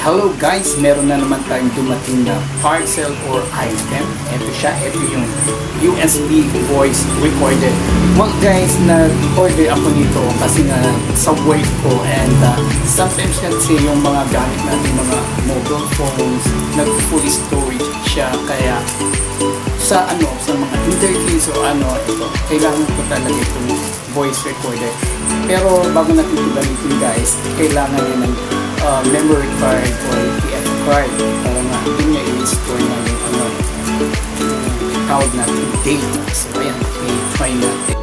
Hello guys, meron na naman tayong dumating na parcel or item. Ito siya, ito yung USB voice recorder. Well guys, nag-order ako nito kasi nga sa work ko and sometimes kasi yung mga gamit natin, mga mobile phones, nag-full storage siya kaya sa mga interviews o ito, kailangan ko talaga itong voice recorder. Pero bago natin ito gamitin guys, kailangan nyo ng memory card or TF card para nga din nyo i-store na yung tawag natin data. So ayan, i-try natin.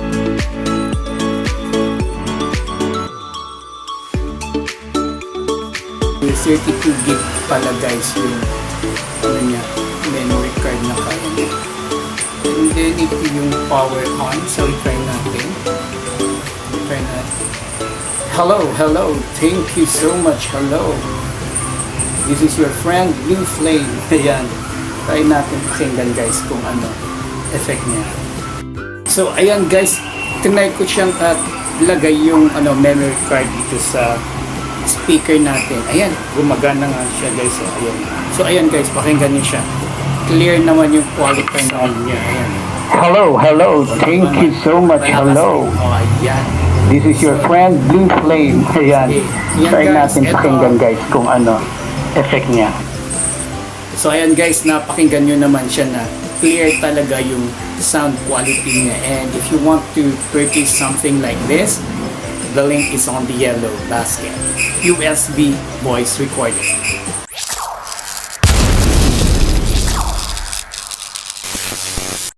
Yung 32 gig pala guys yung memory card na kaya niya. And then ito yung power on, so i-try natin. Hello, thank you so much, hello. This is your friend, Blue Flame. Ayan, try natin pakinggan guys kung effect niya. So ayan guys, tinry ko siyang lagay yung memory card dito sa speaker natin. Ayan, gumagana nga siya guys. So ayan guys, pakinggan niyo siya. Clear naman yung quality sound niya. Ayan. Hello, thank you so much, hello. Ayan. This is your friend, Blue Flame. Ayan. Try natin pakinggan guys kung effect niya. So ayan guys, napakinggan nyo naman siya na clear talaga yung sound quality niya. And if you want to purchase something like this, the link is on the yellow basket. USB voice recorder.